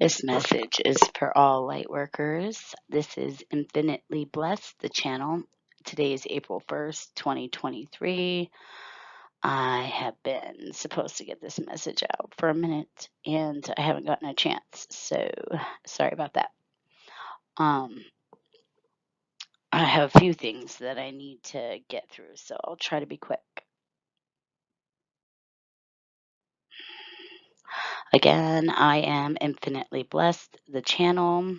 This message is for all light workers. This is Infinitely Blessed, the channel. Today is April 1st, 2023. I have been supposed to get this message out for a minute and I haven't gotten a chance, so sorry about that. I have a few things that I need to get through, so I'll try to be quick. Again, I am Infinitely Blessed, the channel.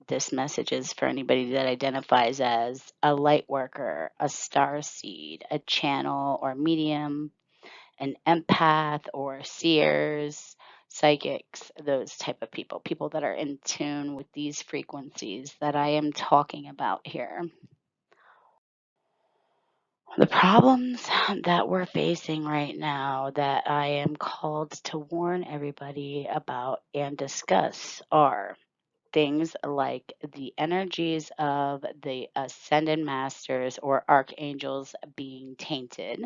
This message is for anybody that identifies as a light worker, a star seed, a channel or medium, an empath or seers, psychics, those type of people, people that are in tune with these frequencies that I am talking about here. The problems that we're facing right now that I am called to warn everybody about and discuss are things like the energies of the ascended masters or archangels being tainted.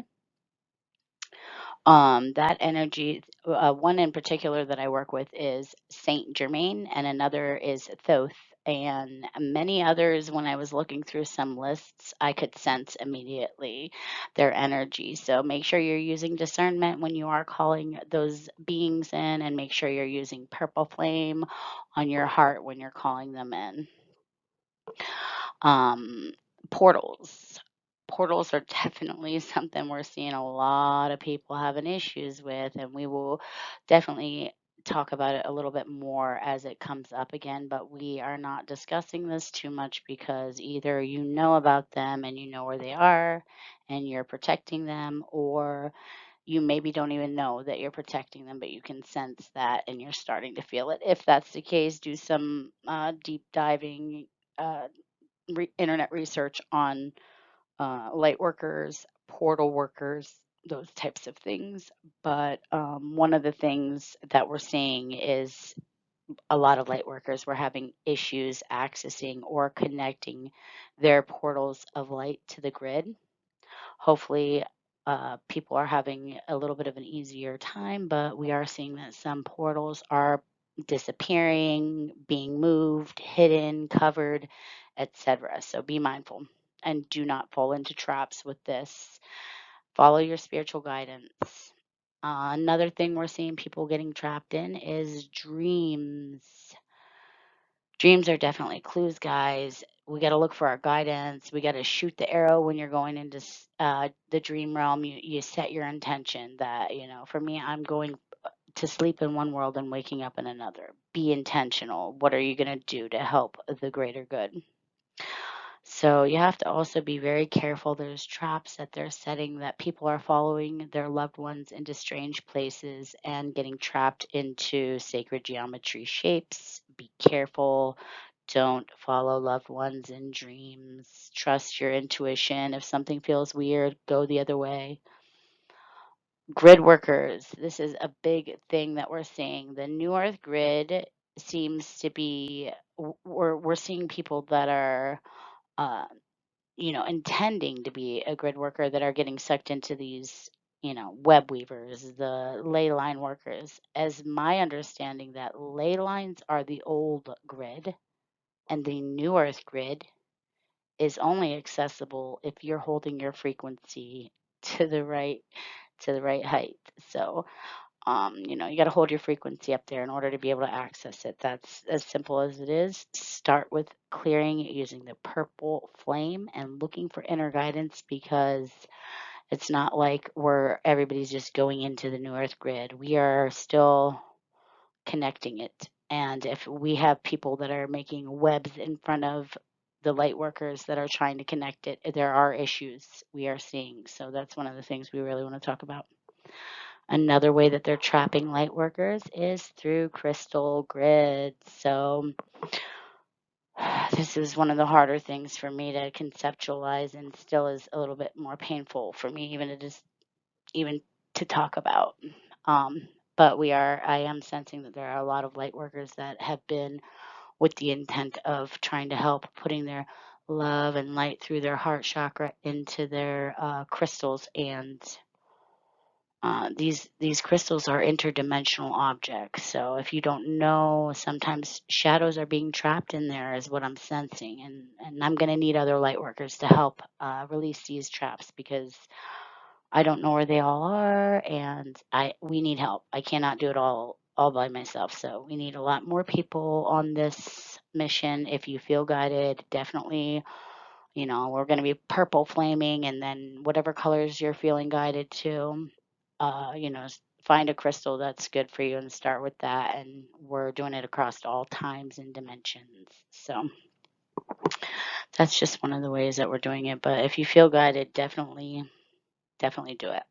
That energy, one in particular that I work with is Saint Germain, and another is Thoth, and many others. When I was looking through some lists, I could sense immediately their energy. So make sure you're using discernment when you are calling those beings in, and make sure you're using purple flame on your heart when you're calling them in. Um, portals. Portals are definitely something we're seeing a lot of people having issues with, and we will definitely talk about it a little bit more as it comes up again. But we are not discussing this too much because either you know about them and you know where they are and you're protecting them, or you maybe don't even know that you're protecting them, but you can sense that and you're starting to feel it. If that's the case, do some deep diving. Internet research on light workers, portal workers, those types of things. But one of the things that we're seeing is a lot of light workers were having issues accessing or connecting their portals of light to the grid. Hopefully, people are having a little bit of an easier time, but we are seeing that some portals are disappearing, being moved, hidden, covered, etc. So be mindful and do not fall into traps with this. Follow your spiritual guidance. Another thing we're seeing people getting trapped in is dreams. Dreams are definitely clues, guys. We got to look for our guidance. We got to shoot the arrow when you're going into the dream realm. You set your intention that, for me, I'm going to sleep in one world and waking up in another. Be intentional. What are you going to do to help the greater good? So you have to also be very careful. There's traps that they're setting that people are following their loved ones into strange places and getting trapped into sacred geometry shapes. Be careful. Don't follow loved ones in dreams. Trust your intuition. If something feels weird, go the other way. Grid workers. This is a big thing that we're seeing. The New Earth grid seems to be, we're seeing people that are uh, intending to be a grid worker that are getting sucked into these, web weavers, the ley line workers. As my understanding, that ley lines are the old grid and the new earth grid is only accessible if you're holding your frequency to the right height. So you got to hold your frequency up there in order to be able to access it. That's as simple as it is. Start with clearing it using the purple flame and looking for inner guidance, because it's not like everybody's just going into the new earth grid. We are still connecting it. And if we have people that are making webs in front of the light workers that are trying to connect it, there are issues we are seeing. So that's one of the things we really want to talk about. Another way that they're trapping light workers is through crystal grids. So this is one of the harder things for me to conceptualize, and still is a little bit more painful for me even to talk about. Um, but I am sensing that there are a lot of light workers that have been with the intent of trying to help putting their love and light through their heart chakra into their crystals, and these crystals are interdimensional objects. So if you don't know, sometimes shadows are being trapped in there, is what I'm sensing, and I'm going to need other light workers to help release these traps because I don't know where they all are, and I we need help. I cannot do it all by myself. So we need a lot more people on this mission. If you feel guided, definitely, we're going to be purple flaming, and then whatever colors you're feeling guided to, find a crystal that's good for you and start with that. And we're doing it across all times and dimensions. So that's just one of the ways that we're doing it. But if you feel guided, definitely do it.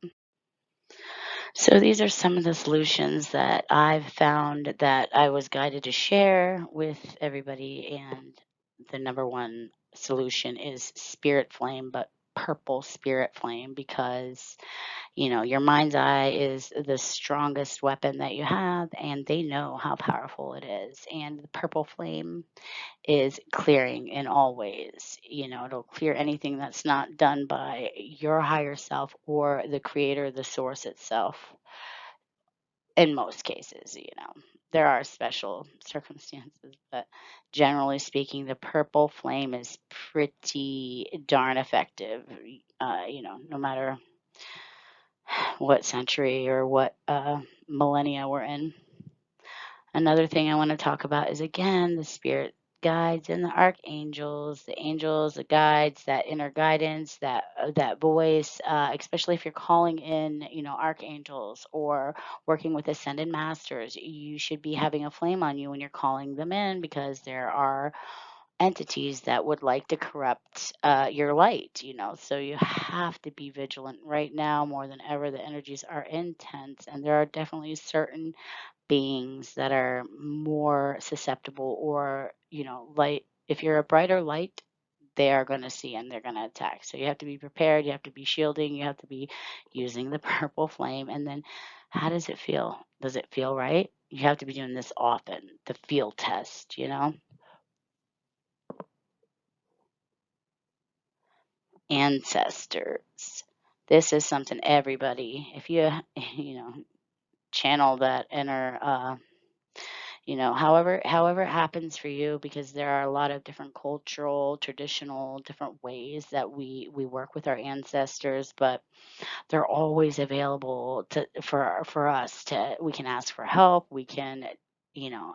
So these are some of the solutions that I've found that I was guided to share with everybody. And the number one solution is spirit flame, but purple spirit flame, because your mind's eye is the strongest weapon that you have, and they know how powerful it is. And the purple flame is clearing in all ways. It'll clear anything that's not done by your higher self or the creator, the source itself. In most cases, there are special circumstances, but generally speaking, the purple flame is pretty darn effective. No matter what century or what millennia we're in. Another thing I want to talk about is, again, the spirit guides and the archangels, the angels, the guides, that inner guidance, that voice, especially if you're calling in, archangels or working with ascended masters. You should be having a flame on you when you're calling them in, because there are entities that would like to corrupt your light. So you have to be vigilant right now more than ever. The energies are intense, and there are definitely certain beings that are more susceptible, or light. If you're a brighter light, they are going to see and they're going to attack. So you have to be prepared, you have to be shielding, you have to be using the purple flame. And then, how does it feel? Does it feel right? You have to be doing this often, the feel test. Ancestors, this is something everybody, if you you know channel that inner, however it happens for you, because there are a lot of different cultural, traditional, different ways that we work with our ancestors, but they're always available for us. To We can ask for help, we can,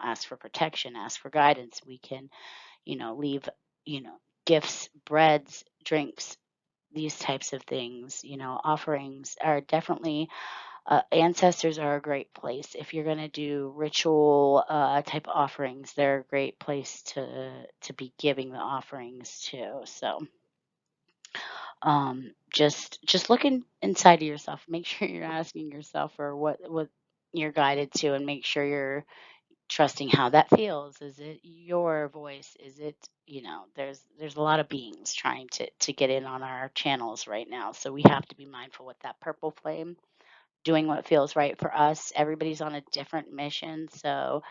ask for protection, ask for guidance, we can, leave, you know gifts, breads, drinks, these types of things. Offerings are definitely, ancestors are a great place. If you're going to do ritual type offerings, they're a great place to be giving the offerings to. So, just looking inside of yourself, make sure you're asking yourself for what you're guided to, and make sure you're trusting how that feels. Is it your voice? Is it, there's a lot of beings trying to get in on our channels right now, so we have to be mindful with that purple flame, doing what feels right for us. Everybody's on a different mission, so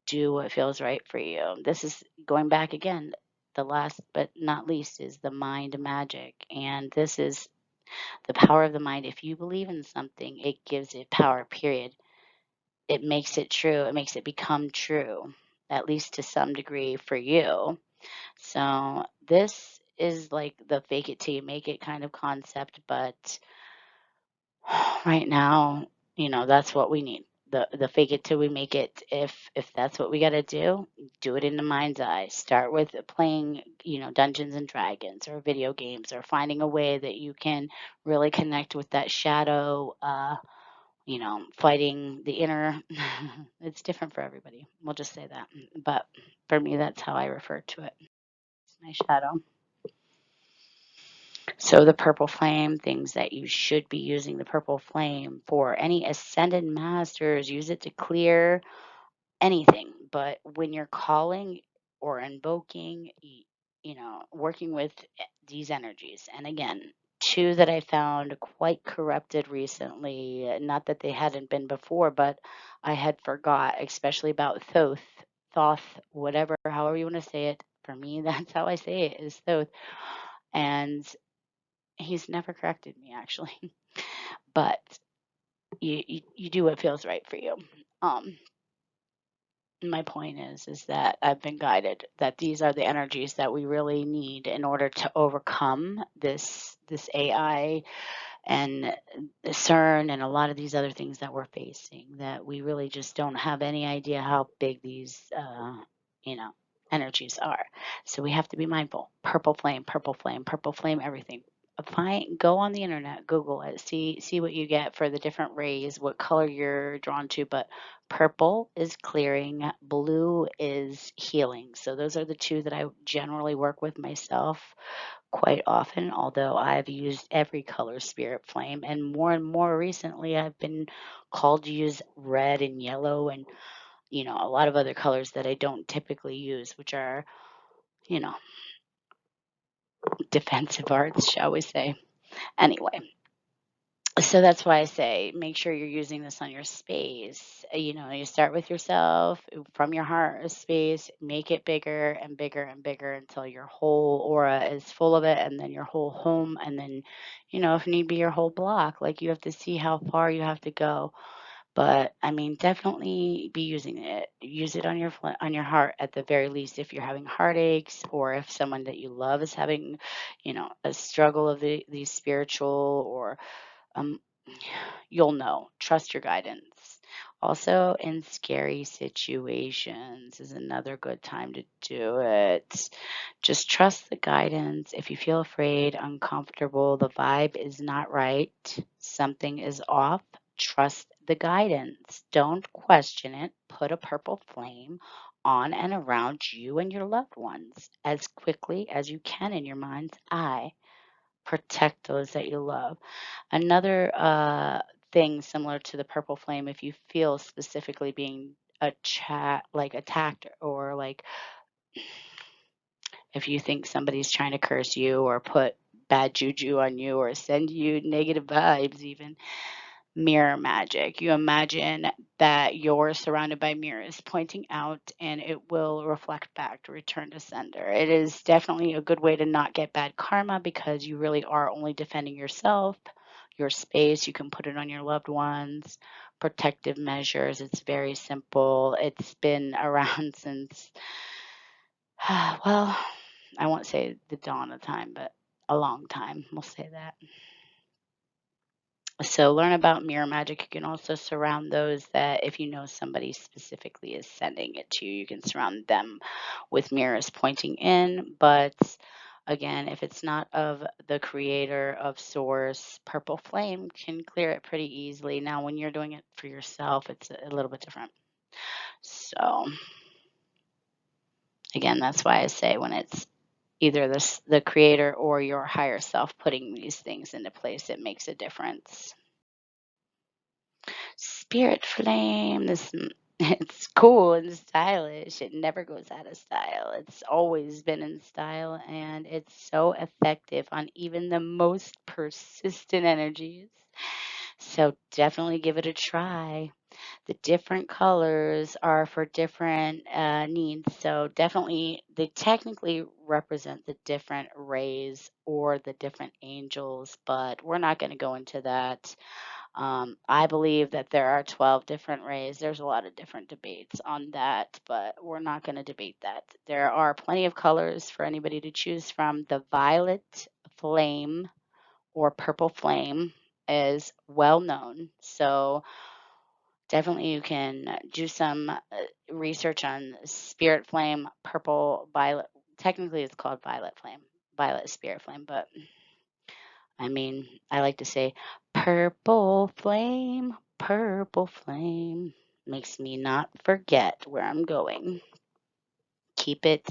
do what feels right for you. This is going back again. The last but not least is the mind magic, and this is the power of the mind. If you believe in something, it gives it power, period. It makes it true, it makes it become true, at least to some degree for you. So this is like the fake it till you make it kind of concept, but right now, that's what we need. The fake it till we make it. If that's what we got to do it in the mind's eye. Start with playing, Dungeons and Dragons or video games, or finding a way that you can really connect with that shadow, fighting the inner. It's different for everybody. We'll just say that. But for me, that's how I refer to it. It's my shadow. So the purple flame, things that you should be using the purple flame for: any ascended masters, use it to clear anything. But when you're calling or invoking, working with these energies, and again, two that I found quite corrupted recently, not that they hadn't been before, but I had forgot, especially about Thoth, whatever, however you want to say it. For me, that's how I say it, is Thoth. And he's never corrected me, actually. But you do what feels right for you. Um, my point is that I've been guided that these are the energies that we really need in order to overcome this AI and CERN and a lot of these other things that we're facing, that we really just don't have any idea how big these, you know, energies are. So we have to be mindful. Purple flame, purple flame, everything. Go on the internet, Google it, see what you get for the different rays, what color you're drawn to. But purple is clearing, blue is healing. So those are the two that I generally work with myself quite often, although I've used every color spirit flame. And more recently, I've been called to use red and yellow and, a lot of other colors that I don't typically use, which are, you know, defensive arts, shall we say. Anyway, so that's why I say make sure you're using this on your space. You start with yourself from your heart space, make it bigger and bigger and bigger until your whole aura is full of it, and then your whole home, and then, if need be, your whole block. Like you have to see how far you have to go. But I mean, definitely be using it. Use it on on your heart at the very least if you're having heartaches or if someone that you love is having, a struggle of these spiritual or um, you'll know. Trust your guidance. Also, in scary situations is another good time to do it. Just trust the guidance. If you feel afraid, uncomfortable, the vibe is not right, something is off, trust the guidance. Don't question it. Put a purple flame on and around you and your loved ones as quickly as you can in your mind's eye. Protect those that you love. Another thing similar to the purple flame, if you feel specifically being like attacked, or like if you think somebody's trying to curse you or put bad juju on you or send you negative vibes, even mirror magic. You imagine that you're surrounded by mirrors pointing out and it will reflect back to return to sender. It is definitely a good way to not get bad karma because you really are only defending yourself, your space. You can put it on your loved ones. Protective measures. It's very simple. It's been around since, well, I won't say the dawn of time, but a long time. We'll say that. So learn about mirror magic. You can also surround those that if you know somebody specifically is sending it to you, you can surround them with mirrors pointing in. But again, if it's not of the creator of source, purple flame can clear it pretty easily. Now, when you're doing it for yourself, it's a little bit different. So again, that's why I say when it's either the creator or your higher self putting these things into place, it makes a difference. Spirit flame. It's cool and stylish. It never goes out of style. It's always been in style and it's so effective on even the most persistent energies. So definitely give it a try. The different colors are for different needs. So definitely, they technically represent the different rays or the different angels, but we're not going to go into that. I believe that there are 12 different rays. There's a lot of different debates on that, but we're not going to debate that. There are plenty of colors for anybody to choose from. The violet flame or purple flame is well known. So definitely you can do some research on spirit flame, purple, violet. Technically, it's called violet flame, violet spirit flame, but I mean, I like to say purple flame makes me not forget where I'm going. Keep it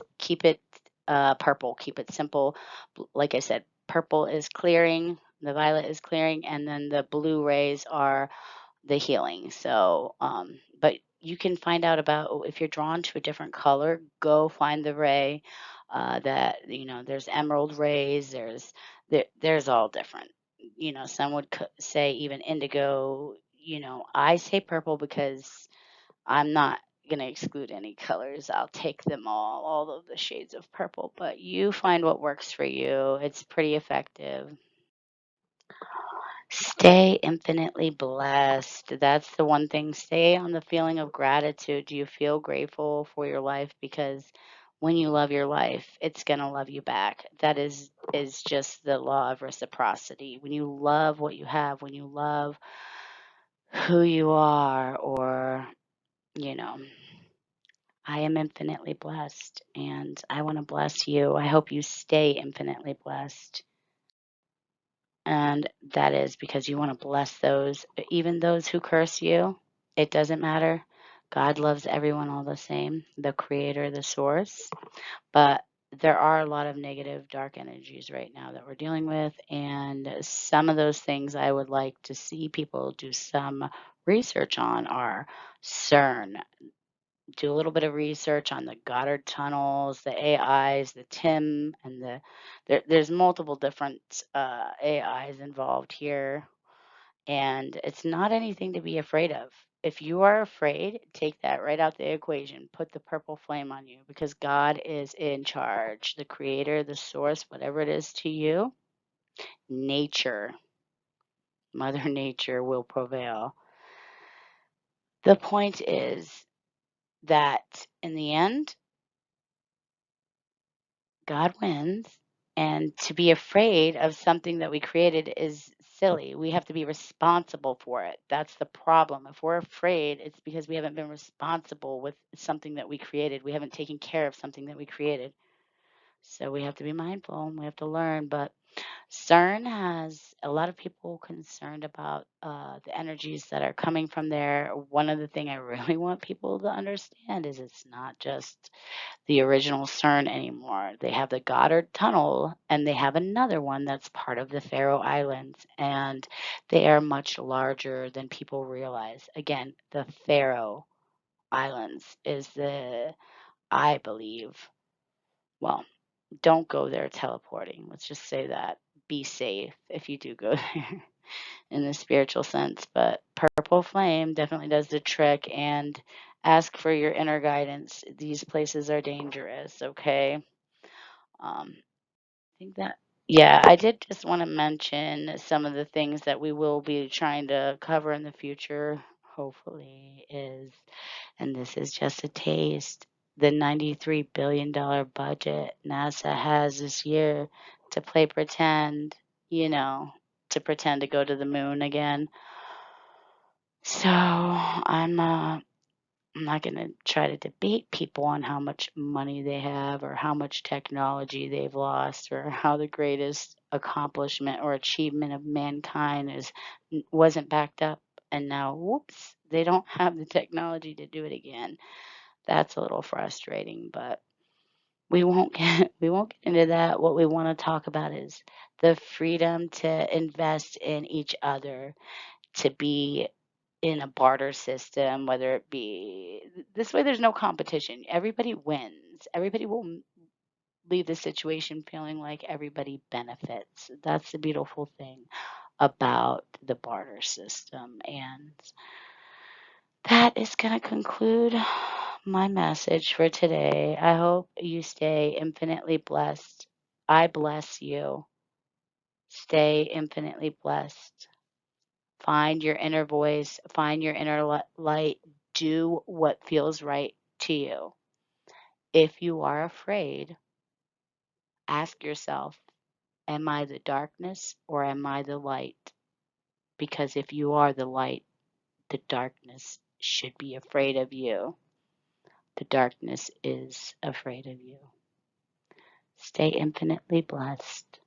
purple, keep it simple. Like I said, purple is clearing, the violet is clearing, and then the blue rays are the healing. So, but you can find out about if you're drawn to a different color, go find the ray. That there's emerald rays. There's all different. Some would say even indigo. I say purple because I'm not gonna exclude any colors. I'll take them all of the shades of purple. But you find what works for you. It's pretty effective. Stay infinitely blessed. That's the one thing. Stay on the feeling of gratitude. Do you feel grateful for your life? Because when you love your life, it's going to love you back. That is just the law of reciprocity. When you love what you have, when you love who you are, or, you know, I am infinitely blessed and I want to bless you. I hope you stay infinitely blessed. And that is because you want to bless those, even those who curse you. It doesn't matter. God loves everyone all the same, the creator, the source. But there are a lot of negative, dark energies right now that we're dealing with. And some of those things I would like to see people do some research on are CERN. Do a little bit of research on the Goddard tunnels, the AIs, the TIM, and there's multiple different AIs involved here, and it's not anything to be afraid of. If you are afraid, take that right out the equation. Put the purple flame on you because God is in charge, the creator, the source, whatever it is to you. Nature, Mother Nature will prevail. The point is that in the end, God wins. And to be afraid of something that we created is silly. We have to be responsible for it. That's the problem. If we're afraid, it's because we haven't been responsible with something that we created. We haven't taken care of something that we created. So we have to be mindful and we have to learn. But CERN has a lot of people concerned about the energies that are coming from there. One of the things I really want people to understand is it's not just the original CERN anymore. They have the Goddard Tunnel and they have another one that's part of the Faroe Islands, and they are much larger than people realize. Again, the Faroe Islands is I believe, well, don't go there teleporting. Let's just say that. Be safe if you do go there in the spiritual sense. But Purple Flame definitely does the trick, and ask for your inner guidance. These places are dangerous, okay? I think that, yeah, I did just want to mention some of the things that we will be trying to cover in the future, hopefully, and this is just a taste, the $93 billion budget NASA has this year to play pretend, you know, to pretend to go to the moon again. So I'm not going to try to debate people on how much money they have or how much technology they've lost or how the greatest accomplishment or achievement of mankind wasn't backed up and now whoops, they don't have the technology to do it again. That's a little frustrating, but we won't get into that. What we want to talk about is the freedom to invest in each other, to be in a barter system, whether it be this way, there's no competition. Everybody wins. Everybody will leave the situation feeling like everybody benefits. That's the beautiful thing about the barter system. And that is going to conclude my message for today. I hope you stay infinitely blessed. I bless you. Stay infinitely blessed. Find your inner voice, find your inner light, do what feels right to you. If you are afraid, ask yourself, am I the darkness or am I the light? Because if you are the light, the darkness should be afraid of you. The darkness is afraid of you. Stay infinitely blessed.